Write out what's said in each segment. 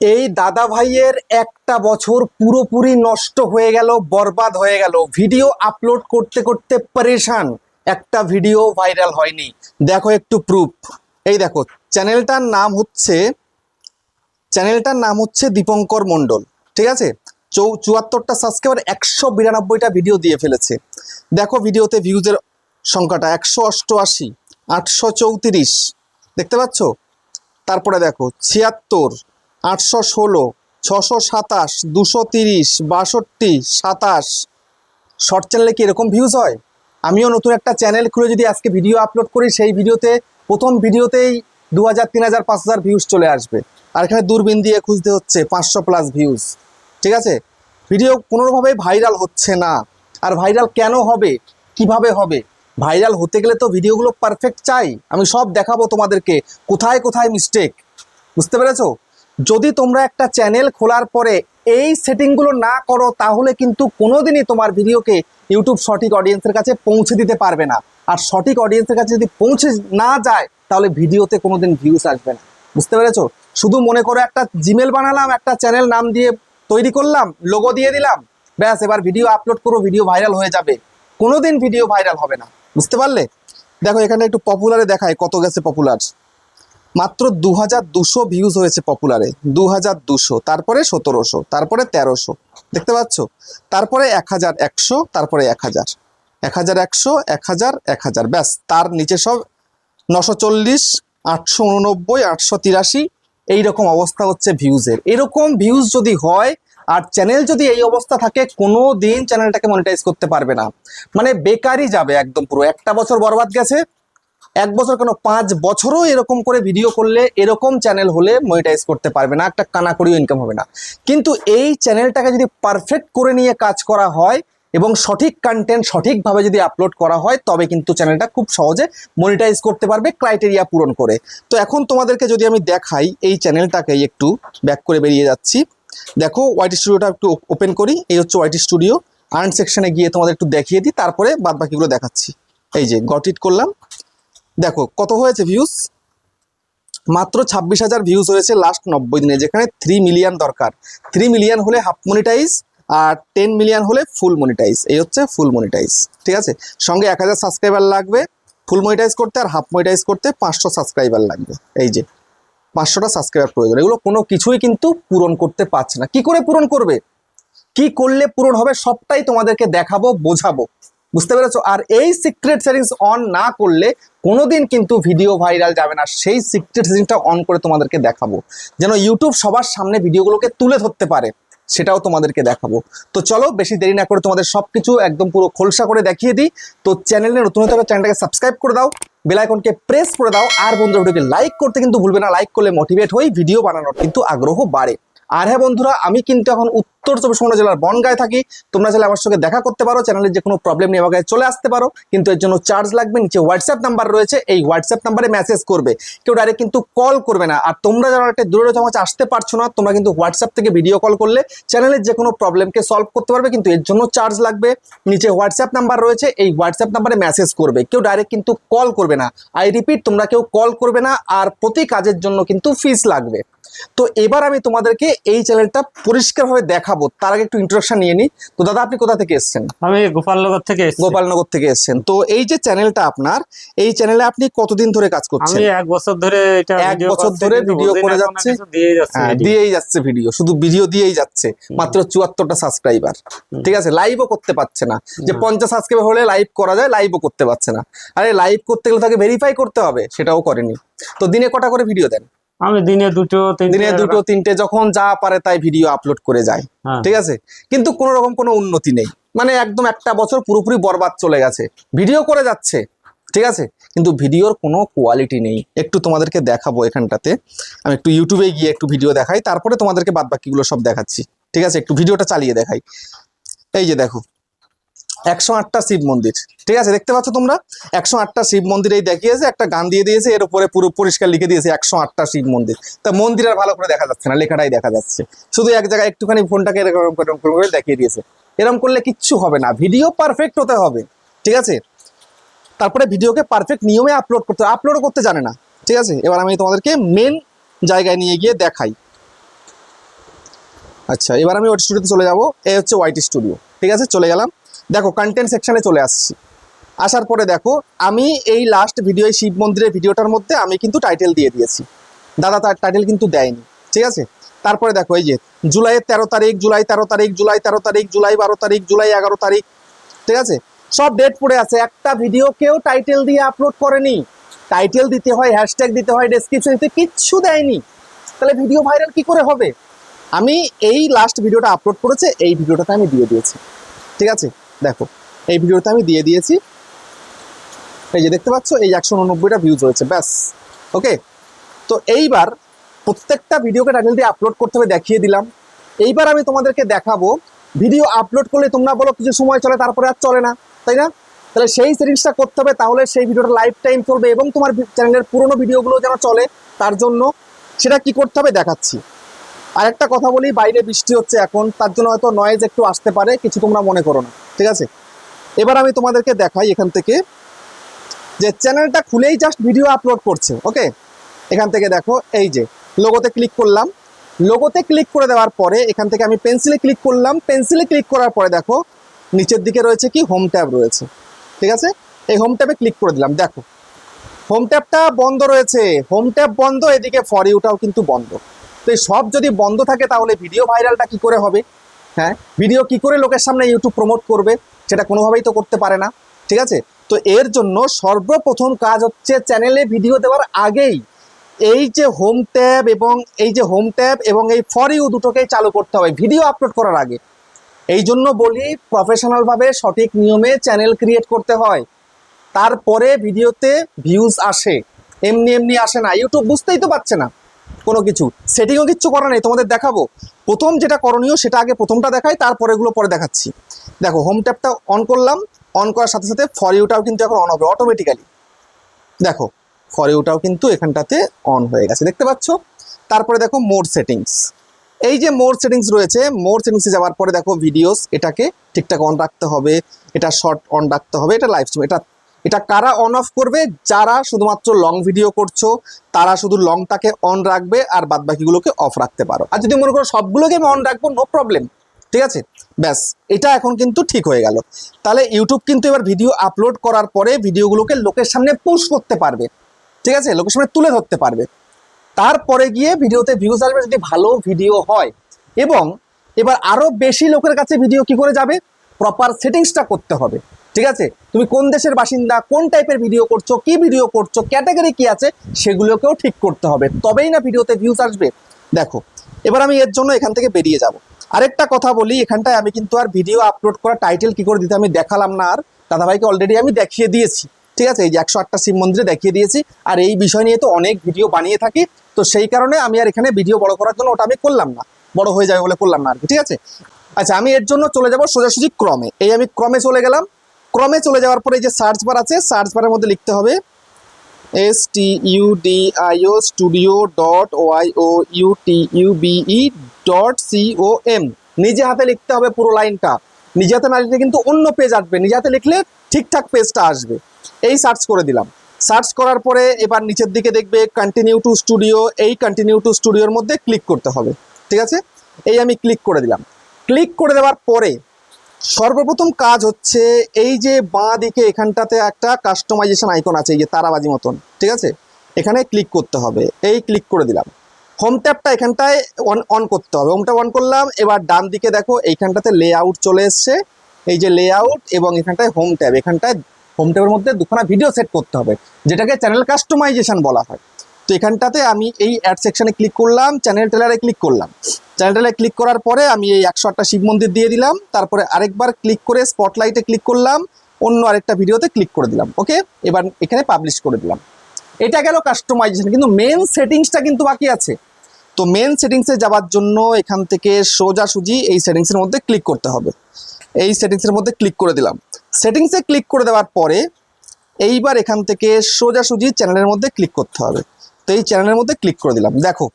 এই দাদা ভাইয়ের একটা বছর পুরোপুরি নষ্ট হয়ে গেল, বরবাদ হয়ে গেল। ভিডিও আপলোড করতে করতে পরেশান, একটা ভিডিও ভাইরাল হয়নি। দেখো একটু প্রুফ, এই দেখো। চ্যানেলটার নাম হচ্ছে দীপঙ্কর মণ্ডল, ঠিক আছে। 74টা সাবস্ক্রাইবার, 192টা ভিডিও দিয়ে ফেলেছে। দেখো ভিডিওতে ভিউজের সংখ্যাটা 188, 834, দেখতে পাচ্ছ। তারপরে দেখো 76, 816, 627, 230, 62, 27। শর্ট চ্যানেলে কি এরকম ভিউজ হয়? আমিও নতুন একটা চ্যানেল খুলে যদি আজকে ভিডিও আপলোড করি, সেই ভিডিওতে প্রথম ভিডিওতেই 2000, 3000, 5000 ভিউজ চলে আসবে। আর এখানে দূরবীন দিয়ে খুঁজতে হচ্ছে 500+ ভিউজ, ঠিক আছে। ভিডিও কোনোভাবেই ভাইরাল হচ্ছে না। আর ভাইরাল কেন হবে, কিভাবে হবে? ভাইরাল হতে গেলে তো ভিডিওগুলো পারফেক্ট চাই। আমি সব দেখাবো তোমাদেরকে, কোথায় কোথায় মিস্টেক, বুঝতে পেরেছো? যদি তোমরা একটা চ্যানেল খোলার পরে এই সেটিংগুলো না করো, তাহলে কিন্তু কোনোদিনই তোমার ভিডিওকে ইউটিউব সঠিক অডিয়েন্সের কাছে পৌঁছে দিতে পারবে না। আর সঠিক অডিয়েন্সের কাছে যদি পৌঁছে না যায়, তাহলে ভিডিওতে কোনোদিন ভিউজ আসবে না, বুঝতে পেরেছো? শুধু মনে করো একটা জিমেল বানালাম, একটা চ্যানেল নাম দিয়ে তৈরি করলাম, লোগো দিয়ে দিলাম, ব্যাস এবার ভিডিও আপলোড করো, ভিডিও ভাইরাল হয়ে যাবে। কোনোদিন ভিডিও ভাইরাল হবে না, বুঝতে পারলে? দেখো এখানে একটু পপুলারে দেখায় কত গেছে পপুলার। মাত্র 2200 ভিউজ হয়েছে পপুলারে, 2200, তারপরে 1700, তারপরে 1300, দেখতে পাচ্ছ। তারপরে 1100, তারপরে 1000, 1100, 1000, 1000, ব্যাস। তার নিচে সব 940, 889, 883, এইরকম অবস্থা হচ্ছে ভিউজের। এরকম ভিউজ যদি হয় আর চ্যানেল যদি এই অবস্থা থাকে, কোনো দিন চ্যানেলটাকে মনিটাইজ করতে পারবে না। মানে বেকারই যাবে একদম, পুরো একটা বছর বরবাদ গেছে। 1 বছর কেন, 5 বছরও এরকম করে ভিডিও করলে, এরকম চ্যানেল হলে মনিটাইজ করতে পারবে না, একটা কানা করেও ইনকাম হবে না। কিন্তু এই চ্যানেলটাকে যদি পারফেক্ট করে নিয়ে কাজ করা হয় এবং সঠিক কন্টেন্ট সঠিকভাবে যদি আপলোড করা হয়, তবে কিন্তু চ্যানেলটা খুব সহজে মনিটাইজ করতে পারবে, ক্রাইটেরিয়া পূরণ করে। তো এখন তোমাদেরকে যদি আমি দেখাই এই চ্যানেলটাকে, একটু ব্যাক করে বেরিয়ে যাচ্ছি। দেখো ওয়াইটি স্টুডিওটা একটু ওপেন করি, এই হচ্ছে ওয়াইটি স্টুডিও। আর্ন সেকশনে গিয়ে তোমাদের একটু দেখিয়ে দিই, তারপরে বাদ বাকিগুলো দেখাচ্ছি। এই যে গট ইট করলাম, দেখো কত হয়েছে ভিউজ। মাত্র 26,000 ভিউজ হয়েছে লাস্ট 90 দিনে, যেখানে 3 মিলিয়ন দরকার। 3 মিলিয়ন হলে হাফ মনিটাইজ, আর 10 মিলিয়ন হলে ফুল মনিটাইজ। এই হচ্ছে ফুল মনিটাইজ, ঠিক আছে। সঙ্গে 1000 সাবস্ক্রাইবার লাগবে ফুল মনিটাইজ করতে, আর হাফ মনিটাইজ করতে 500 সাবস্ক্রাইবার লাগবে। এই যে 500টা সাবস্ক্রাইবার প্রয়োজন। এগুলো কোনো কিছুই কিন্তু পূরণ করতে পারছে না। কি করে পূরণ করবে, কি করলে পূরণ হবে, সবটাই তোমাদেরকে দেখাবো, বোঝাবো, বুঝতে পেরেছো? আর এই সিক্রেট সেটিংস অন না করলে কোনোদিন কিন্তু ভিডিও ভাইরাল যাবে না। সেই সিক্রেট সেটিংসটা অন করে তোমাদেরকে দেখাবো, যেন ইউটিউব সবার সামনে ভিডিওগুলোকে তুলে ধরতে পারে, সেটাও তোমাদেরকে দেখাবো। তো চলো বেশি দেরি না করে তোমাদের সবকিছু একদম পুরো খোলসা করে দেখিয়ে দিই। তো চ্যানেলে নতুন হতে হবে, চ্যানেলটাকে সাবস্ক্রাইব করে দাও, বেল আইকনকে প্রেস করে দাও, আর বন্ধুরা ভিডিওকে লাইক করতে কিন্তু ভুলবে না। লাইক করলে মোটিভেট হই, ভিডিও বানানোর কিন্তু আগ্রহ বাড়ে। আর হ্যাঁ বন্ধুরা, আমি কিন্তু এখন উত্তর 24 জেলার বনগাঁয় থাকি। তোমরা চাইলে আমার সঙ্গে দেখা করতে পারো, চ্যানেলের যে কোনো প্রবলেম নিয়ে আমার কাছে চলে আসতে পারো, কিন্তু এর জন্য চার্জ লাগবে। নিচে হোয়াটসঅ্যাপ নাম্বার রয়েছে, এই হোয়াটসঅ্যাপ নাম্বারে মেসেজ করবে, কেউ ডাইরেক্ট কিন্তু কল করবে না। আর তোমরা যারা একটা দূরে রয়েছে, আমার কাছে আসতে পারছো না, তোমরা কিন্তু হোয়াটসঅ্যাপ থেকে ভিডিও কল করলে চ্যানেলের যে কোনো প্রবলেমকে সলভ করতে পারবে, কিন্তু এর জন্য চার্জ লাগবে। নিচে হোয়াটসঅ্যাপ নাম্বার রয়েছে, এই হোয়াটসঅ্যাপ নাম্বারে মেসেজ করবে, কেউ ডাইরেক্ট কিন্তু কল করবে না। আই রিপিট, তোমরা কেউ কল করবে না, আর প্রতি কাজের জন্য কিন্তু ফিস লাগবে। তো এবার আমি তোমাদেরকে এই চ্যানেলটা পরিষ্কারভাবে দেখাবো, তার আগে একটু ইন্ট্রোডাকশন নিয়ে নিই। তো দাদা, আপনি কোথা থেকে এসেছেন? আমি গোপালনগর থেকে এসেছি। গোপালনগর থেকে এসেছেন। তো এই যে চ্যানেলটা আপনার, এই চ্যানেলে আপনি কতদিন ধরে কাজ করছেন? আমি 1 বছর ধরে এটা 1 বছর ধরে ভিডিও করে যাচ্ছে, দিয়েই যাচ্ছে ভিডিও, শুধু ভিডিও দিয়েই যাচ্ছে। মাত্র 74টা সাবস্ক্রাইবার, ঠিক আছে। লাইভও করতে পারছে না, যে 50 সাবস্ক্রাইবার হলে লাইভ করা যায়, লাইভও করতে পারছে না। আরে লাইভ করতে গেলে তাকে ভেরিফাই করতে হবে, সেটাও করেনি। তো দিনে কটা করে ভিডিও দেন? আমি দিনে দুটো তিনটে যখন যা পারে তাই ভিডিও আপলোড করে যায়, ঠিক আছে। কিন্তু কোনো রকম কোনো উন্নতি নেই, মানে একদম একটা বছর পুরোপুরি বরবাদ চলে গেছে। ভিডিও করে যাচ্ছে, ঠিক আছে, কিন্তু ভিডিওর কোনো কোয়ালিটি নেই। একটু তোমাদেরকে দেখাবো এখানটাতে, আমি একটু ইউটিউবে গিয়ে একটু ভিডিও দেখাই, তারপরে তোমাদেরকে বাদ বাকিগুলো সব দেখাচ্ছি, ঠিক আছে। একটু ভিডিওটা চালিয়ে দেখাই। এই যে দেখো 108টা শিব মন্দির, ঠিক আছে, দেখতে পাচ্ছ তোমরা 108টা শিব মন্দির। এই দেখিয়েছে, একটা গান দিয়ে দিয়েছে, এর উপরে পুরো পরিষ্কার লিখে দিয়েছে 108টা শিব মন্দির। তা মন্দির আর ভালো করে দেখা যাচ্ছে না, লেখাটাই দেখা যাচ্ছে, শুধু এক জায়গায় একটুখানি ফোনটাকে এরকম করে দেখিয়ে দিয়েছে। এরকম করলে কিচ্ছু হবে না, ভিডিও পারফেক্ট হতে হবে, ঠিক আছে। তারপরে ভিডিওকে পারফেক্ট নিয়মে আপলোড করতে, আপলোডও করতে জানে না, ঠিক আছে। এবার আমি তোমাদেরকে মেন জায়গায় নিয়ে গিয়ে দেখাই। আচ্ছা, এবার আমি ওয়াইটি স্টুডিওতে চলে যাব। এই হচ্ছে ওয়াইটি স্টুডিও, ঠিক আছে, চলে গেলাম। দেখো কন্টেন্ট সেকশনে চলে আসছি। আসার পরে দেখো আমি এই লাস্ট ভিডিও, এই শিব মন্দিরের ভিডিওটার মধ্যে আমি কিন্তু টাইটেল দিয়ে দিয়েছি। দাদা তার টাইটেল কিন্তু দেয়নি, ঠিক আছে। তারপরে দেখো এই যে জুলাইয়ের 13 তারিখ, জুলাই 13 তারিখ, জুলাই 13 তারিখ, জুলাই 12 তারিখ, জুলাই 11 তারিখ, ঠিক আছে, সব ডেট পড়ে আছে। একটা ভিডিও কেউ টাইটেল দিয়ে আপলোড করেনি। টাইটেল দিতে হয়, হ্যাশট্যাগ দিতে হয়, ডেসক্রিপশন দিতে, কিচ্ছু দেয়নি। তাহলে ভিডিও ভাইরাল কি করে হবে? আমি এই লাস্ট ভিডিওটা আপলোড করেছে, এই ভিডিওটাতে আমি দিয়ে দিয়েছি, ঠিক আছে। দেখো এই ভিডিওতে আমি দিয়ে দিয়েছি, এই যে দেখতে পাচ্ছ, এই 189টা ভিউজ হয়েছে, ব্যাস। ওকে, তো এইবার প্রত্যেকটা ভিডিওকে টাইটেল দিয়ে আপলোড করতে হবে, দেখিয়ে দিলাম। এইবার আমি তোমাদেরকে দেখাবো ভিডিও আপলোড করলে তোমরা বলো কিছু সময় চলে, তারপরে আর চলে না, তাই না? তাহলে সেই সেটিংসটা করতে হবে, তাহলে সেই ভিডিওটা লাইফ টাইম চলবে এবং তোমার চ্যানেলের পুরোনো ভিডিওগুলো যেন চলে, তার জন্য সেটা কি করতে হবে দেখাচ্ছি। আর একটা কথা বলি, বাইরে বৃষ্টি হচ্ছে এখন, তার জন্য হয়তো নয়েজ একটু আসতে পারে, কিছু তোমরা মনে করো না, ঠিক আছে। এবার আমি তোমাদেরকে দেখাই এখান থেকে, যে চ্যানেলটা খুলেই জাস্ট ভিডিও আপলোড করছে। ওকে, এখান থেকে দেখো এই যে লোগোতে ক্লিক করলাম, লোগোতে ক্লিক করে দেওয়ার পরে এখান থেকে আমি পেন্সিলে ক্লিক করলাম, পেন্সিলে ক্লিক করার পরে দেখো নিচের দিকে রয়েছে কি, হোম ট্যাব রয়েছে, ঠিক আছে। এই হোম ট্যাবে ক্লিক করে দিলাম, দেখো হোম ট্যাবটা বন্ধ রয়েছে, হোম ট্যাব বন্ধ, এদিকে ফর ইউটাও কিন্তু বন্ধ। তো এই সব যদি বন্ধ থাকে তাহলে ভিডিও ভাইরালটা কি করে হবে? হ্যাঁ, ভিডিও কি করে লোকের সামনে ইউটিউব প্রমোট করবে? সেটা কোনোভাবেই তো করতে পারে না, ঠিক আছে। তো এর জন্য সর্বপ্রথম কাজ হচ্ছে চ্যানেলে ভিডিও দেওয়ার আগেই এই যে হোম ট্যাব এবং এই ফর ইউ দুটোকেই চালু করতে হবে ভিডিও আপলোড করার আগে। এই জন্য বলি প্রফেশনালভাবে সঠিক নিয়মে চ্যানেল ক্রিয়েট করতে হয়, তারপরে ভিডিওতে ভিউজ আসে, এমনি এমনি আসে না। ইউটিউব বুঝতেই তো পারছে না কোনো কিছু, সেটিংও কিচ্ছু করা নেই, তোমাদের দেখাবো। প্রথম যেটা করণীয় সেটা আগে প্রথমটা দেখাই, তারপরে এগুলো পরে দেখাচ্ছি। দেখো হোম ট্যাবটা অন করলাম, অন করার সাথে সাথে ফর ইউটাও কিন্তু এখন অন হবে অটোমেটিক্যালি। দেখো ফর ইউটাও কিন্তু এখানটাতে অন হয়ে গেছে, দেখতে পাচ্ছ। তারপরে দেখো মোর সেটিংস, এই যে মোর সেটিংস রয়েছে, মোর সেটিংসে যাওয়ার পরে দেখো ভিডিওস, এটাকে ঠিকঠাক অন রাখতে হবে, এটা শর্ট অন রাখতে হবে, এটা লাইভ স্ট্রিম, এটা কারা অন অফ করবে? যারা শুধুমাত্র লং ভিডিও করছো তারা শুধু লংটাকে অন রাখবে, আর বাদ বাকিগুলোকে অফ রাখতে পারো। আর যদি মনে করো সবগুলোকে আমি অন রাখবো, নো প্রবলেম, ঠিক আছে। ব্যাস, এটা এখন কিন্তু ঠিক হয়ে গেল। তাহলে ইউটিউব কিন্তু এবার ভিডিও আপলোড করার পরে ভিডিওগুলোকে লোকের সামনে পুশ করতে পারবে, ঠিক আছে, লোকের সামনে তুলে ধরতে পারবে। তারপরে গিয়ে ভিডিওতে ভিউজ আসবে যদি ভালো ভিডিও হয়। এবং এবার আরো বেশি লোকের কাছে ভিডিও কি করে যাবে? প্রপার সেটিংসটা করতে হবে, ঠিক আছে। তুমি কোন দেশের বাসিন্দা, কোন টাইপের ভিডিও করছো, কি ভিডিও করছো, ক্যাটাগরি কি আছে, সেগুলোকেও ঠিক করতে হবে, তবেই না ভিডিওতে ভিউজ আসবে। দেখো এবার আমি এর জন্য এখান থেকে বেরিয়ে যাব। আরেকটা কথা বলি, এখানটায় আমি কিন্তু আর ভিডিও আপলোড করা টাইটেল কি করে দিতে আমি দেখালাম না, আর দাদাভাইকে অলরেডি আমি দেখিয়ে দিয়েছি, ঠিক আছে। এই যে 108টা শিব মন্দিরে দেখিয়ে দিয়েছি, আর এই বিষয় নিয়ে তো অনেক ভিডিও বানিয়ে থাকি, তো সেই কারণে আমি আর এখানে ভিডিও বড় করার জন্য ওটা আমি করলাম না, বড় হয়ে যাবে বলে করলাম না আর কি, ঠিক আছে। আচ্ছা, আমি এর জন্য চলে যাব সোজাসুজি ক্রমে। এই আমি ক্রমে চলে গেলাম। ক্রমে চলে যাওয়ার পরে এই যে সার্চ বার আছে, সার্চ বারের মধ্যে লিখতে হবে STUDIO studio.youtube.com। নিজে হাতে লিখতে হবে পুরো লাইনটা, নিজে হাতে না লিখলে কিন্তু অন্য পেজ আসবে, নিজে হাতে লিখলে ঠিকঠাক পেজটা আসবে। এই সার্চ করে দিলাম। সার্চ করার পরে এবার নিচের দিকে দেখবে কন্টিনিউ টু স্টুডিও, এই কন্টিনিউ টু স্টুডিওর মধ্যে ক্লিক করতে হবে, ঠিক আছে। এই আমি ক্লিক করে দিলাম। ক্লিক করে দেওয়ার পরে সর্বপ্রথম কাজ হচ্ছে এই যে বাঁ দিকে এখানটাতে একটা কাস্টমাইজেশন আইকন আছে, এই যে তারাবাজি মতন, ঠিক আছে, এখানে ক্লিক করতে হবে। এই ক্লিক করে দিলাম। হোম ট্যাবটা এখানটায় অন করতে হবে, হোম ট্যাব অন করলাম। এবার ডান দিকে দেখো এইখানটাতে লেআউট চলে এসছে, এই যে লেআউট, এবং এখানটায় হোম ট্যাব, এখানটায় হোম ট্যাবের মধ্যে দুখানা ভিডিও সেট করতে হবে, যেটাকে চ্যানেল কাস্টমাইজেশন বলা হয়। তো এখানটাতে আমি এই অ্যাড সেকশনে ক্লিক করলাম, চ্যানেল টেলারে ক্লিক করলাম। চ্যানেল টেলারে ক্লিক করার পরে আমি এই 108টা শিব মন্দির দিয়ে দিলাম। তারপরে আরেকবার ক্লিক করে স্পটলাইটে ক্লিক করলাম, অন্য আরেকটা ভিডিওতে ক্লিক করে দিলাম। ওকে, এবার এখানে পাবলিশ করে দিলাম। এটা গেল কাস্টমাইজেশন, কিন্তু মেন সেটিংসটা কিন্তু বাকি আছে। তো মেন সেটিংসে যাওয়ার জন্য এখান থেকে সোজাসুজি এই সেটিংসের মধ্যে ক্লিক করতে হবে। এই সেটিংসের মধ্যে ক্লিক করে দিলাম। সেটিংসে ক্লিক করে দেওয়ার পরে এইবার এখান থেকে সোজাসুজি চ্যানেলের মধ্যে ক্লিক করতে হবে। তো এই চ্যানেলের মধ্যে ক্লিক করে দিলাম। দেখো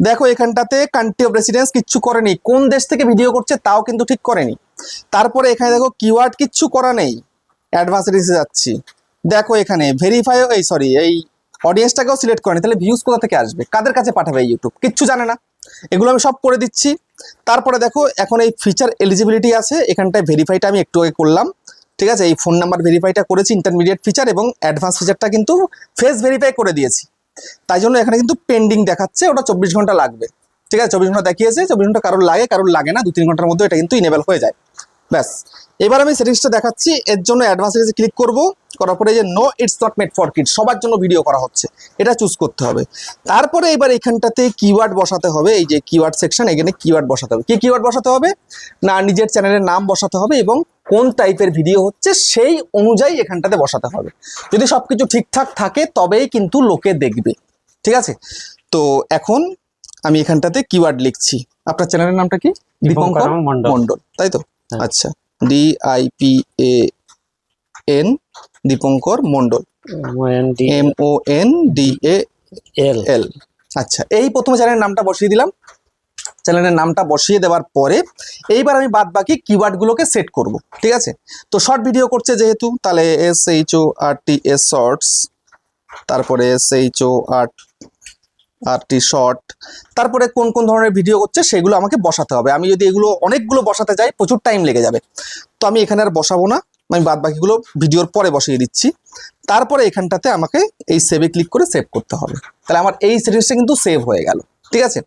দেখো এখানটাতে কান্ট্রি অফ রেসিডেন্স কিচ্ছু করেনি, কোন দেশ থেকে ভিডিও করছে তাও কিন্তু ঠিক করেনি। তারপরে এখানে দেখো কিওয়ার্ড কিচ্ছু করা নেই, অ্যাডভান্স সেটিংসে যাচ্ছি। দেখো এখানে ভেরিফাই, এই অডিয়েন্সটাকেও সিলেক্ট করেনি। তাহলে ভিউজ কোথা থেকে আসবে, কাদের কাছে পাঠাবে? ইউটিউব কিচ্ছু জানে না। এগুলো আমি সব করে দিচ্ছি। তারপরে দেখো এখন এই ফিচার এলিজিবিলিটি আছে, এখানটায় ভেরিফাইটা আমি একটু আগে করলাম, ঠিক আছে। এই ফোন নাম্বার ভেরিফাইটা করেছি, ইন্টারমিডিয়েট ফিচার এবং অ্যাডভান্স ফিচারটা কিন্তু ফেস ভেরিফাই করে দিয়েছি, তাই জন্য এখানে কিন্তু পেন্ডিং দেখাচ্ছে, ওটা 24 ঘন্টা লাগবে, ঠিক আছে। 24 ঘন্টা দেখিয়েছে, 24 ঘন্টা কারোর লাগে না, 2-3 ঘন্টার মধ্যে এটা কিন্তু ইনেবল হয়ে যায়। ব্যাস, এবার আমি সেটিংসটা দেখাচ্ছি। এর জন্য অ্যাডভান্স সেটিংসে ক্লিক করব, করার পরে যে no it's not made for kids, সবার জন্য ভিডিও করা হচ্ছে, এটা চুজ করতে হবে। তারপরে এবার এখানটাতে কিওয়ার্ড বসাতে হবে, এই যে কিওয়ার্ড সেকশন, এখানে কিওয়ার্ড বসাতে হবে। কি কিওয়ার্ড বসাতে হবে না, নিজের চ্যানেলের নাম বসাতে হবে এবং কোন টাইপের ভিডিও হচ্ছে সেই অনুযায়ী এখানটাতে বসাতে হবে। যদি সবকিছু ঠিকঠাক থাকে তবেই কিন্তু লোকে দেখবে, ঠিক আছে। তো এখন আমি এখানটাতে কিওয়ার্ড লিখছি। আপনার চ্যানেলের নামটা কি? দীপঙ্কর মন্ডল, তাই তো? আচ্ছা, DIPAN, দীপঙ্কর মন্ডল, MONDAL। আচ্ছা, এই প্রথমে চ্যানেলের নামটা বসিয়ে দিলাম। চ্যানেলের নামটা বসিয়ে দেওয়ার পরে এইবার আমি বাদ বাকি কিওয়ার্ডগুলোকে সেট করব, ঠিক আছে। তো শর্ট ভিডিও করছে যেহেতু, তাহলে SHORTS শর্টস, তারপরে SHORT শর্ট, তারপরে কোন কোন ধরনের ভিডিও করছে সেগুলো আমাকে বসাতে হবে। আমি যদি এগুলো অনেকগুলো বসাতে যাই প্রচুর টাইম লেগে যাবে, তো আমি এখানে আর বসাবো না, আমি বাদ বাকিগুলো ভিডিওর পরে বসিয়ে দিচ্ছি। তারপরে এখানটাতে আমাকে এই সেভে ক্লিক করে সেভ করতে হবে, তাহলে আমার এই সেটিংসটা কিন্তু সেভ হয়ে গেল, ঠিক আছে।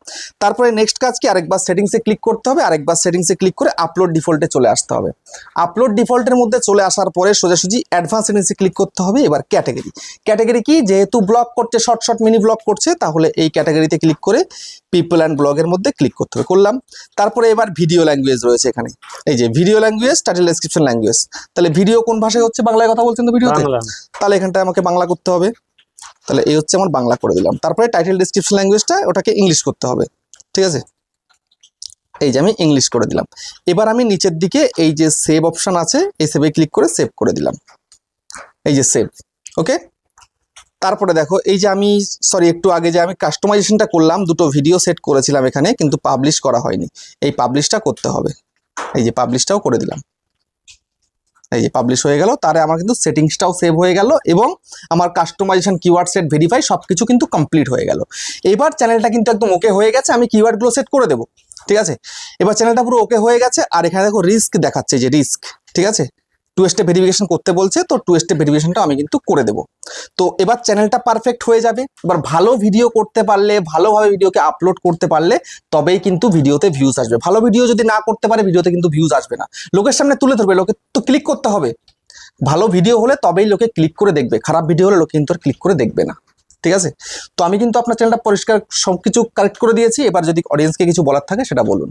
তারপরে নেক্সট কাজ কি, আরেকবার সেটিংসে ক্লিক করতে হবে, আরেকবার সেটিংসে ক্লিক করে আপলোড ডিফল্টে চলে আসতে হবে। আপলোড ডিফল্টের মধ্যে চলে আসার পরে সোজাসুজি অ্যাডভান্স সেটিংসে ক্লিক করতে হবে। এবার ক্যাটাগরি কি, যেহেতু ব্লগ করছে, শর্ট মিনি ব্লগ করছে, তাহলে এই ক্যাটাগরিতে ক্লিক করে পিপল অ্যান্ড ব্লগের মধ্যে ক্লিক করতে হবে, করলাম। তারপরে এবার ভিডিও ল্যাঙ্গুয়েজ রয়েছে এখানে, এই যে video language, title description language, তাহলে ভিডিও কোন ভাষায় হচ্ছে, বাংলায় কথা বলছেন তো ভিডিওতে, তাহলে এখানটায় আমাকে বাংলা করতে হবে, তাহলে এই হচ্ছে আমার বাংলা করে দিলাম। তারপরে টাইটেল ডেসক্রিপশন ল্যাঙ্গুয়েজটা ওটাকে ইংলিশ করতে হবে, ঠিক আছে, এই যে আমি ইংলিশ করে দিলাম। এবার আমি নিচের দিকে এই যে সেভ অপশন আছে, এই সেভে ক্লিক করে সেভ করে দিলাম, এই যে সেভ, ওকে। তারপরে দেখো এই যে আমি একটু আগে যে আমি কাস্টমাইজেশনটা করলাম, দুটো ভিডিও সেট করেছিলাম এখানে, কিন্তু পাবলিশ করা হয়নি, এই পাবলিশটা করতে হবে, এই যে পাবলিশটাও করে দিলাম, এই যে পাবলিশ হয়ে গেল। তারে আমার কিন্তু সেটিংসটাও সেভ হয়ে গেল এবং আমার কাস্টমাইজেশন, কিওয়ার্ড সেট, ভেরিফাই সবকিছু কিন্তু কমপ্লিট হয়ে গেল। এবার চ্যানেলটা কিন্তু একদম ওকে হয়ে গেছে, আমি কিওয়ার্ডগুলো সেট করে দেবো, ঠিক আছে। এবার চ্যানেলটা পুরো ওকে হয়ে গেছে। আর এখানে দেখো রিস্ক দেখাচ্ছে, যে রিস্ক, ঠিক আছে, 2 স্টেপ ভেরিফিকেশন করতে বলছে, তো 2 স্টেপ ভেরিফিকেশনটা আমি কিন্তু করে দেবো। তো এবার চ্যানেলটা পারফেক্ট হয়ে যাবে। এবার ভালো ভিডিও করতে পারলে, ভালোভাবে ভিডিওকে আপলোড করতে পারলে তবেই কিন্তু ভিডিওতে ভিউজ আসবে। ভালো ভিডিও যদি না করতে পারে ভিডিওতে কিন্তু ভিউজ আসবে না, লোকের সামনে তুলে ধরবে, লোকে তো ক্লিক করতে হবে। ভালো ভিডিও হলে তবেই লোকে ক্লিক করে দেখবে, খারাপ ভিডিও হলে লোকে কিন্তু আর ক্লিক করে দেখবে না, ঠিক আছে। তো আমি কিন্তু আপনার চ্যানেলটা পরিষ্কার সবকিছু কারেক্ট করে দিয়েছি। এবার যদি অডিয়েন্সকে কিছু বলার থাকে সেটা বলুন।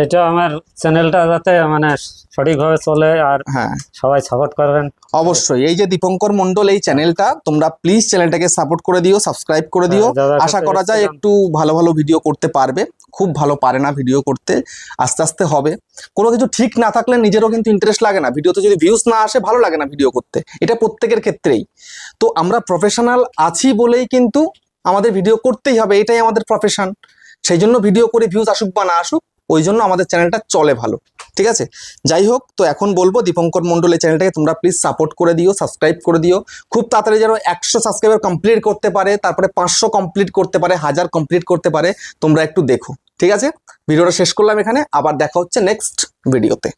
এটা আমার চ্যানেলটা যাতে মানে সঠিকভাবে চলে আর হ্যাঁ, সবাই সাপোর্ট করবেন অবশ্যই। এই যে দীপঙ্কর মন্ডল এই চ্যানেলটা, তোমরা প্লিজ চ্যানেলটাকে সাপোর্ট করে দিও, সাবস্ক্রাইব করে দিও। আশা করা যায় একটু ভালো ভালো ভিডিও করতে পারবে। খুব ভালো পারে না ভিডিও করতে, আস্তে আস্তে হবে। কোনো কিছু ঠিক না থাকলে নিজেরও কিন্তু ইন্টারেস্ট লাগে না, ভিডিওতে যদি ভিউজ না আসে ভালো লাগে না ভিডিও করতে, এটা প্রত্যেকের ক্ষেত্রেই। তো আমরা প্রফেশনাল আছি বলেই কিন্তু আমাদের ভিডিও করতেই হবে, এটাই আমাদের প্রফেশন। সেই জন্য ভিডিও করে ভিউজ আসুক বা না আসুক, ওই জন্য আমাদের চ্যানেলটা চলে ভালো, ঠিক আছে। যাই হোক, তো এখন বলবো দীপঙ্কর মন্ডল এই চ্যানেলটাকে তোমরা প্লিজ সাপোর্ট করে দিও, সাবস্ক্রাইব করে দিও। খুব তাড়াতাড়ি যেন 100 সাবস্ক্রাইবার কমপ্লিট করতে পারে, তারপরে 500 কমপ্লিট করতে পারে, 1000 কমপ্লিট করতে পারে, তোমরা একটু দেখো, ঠিক আছে। ভিডিওটা শেষ করলাম এখানে, আবার দেখা হচ্ছে নেক্সট ভিডিওতে।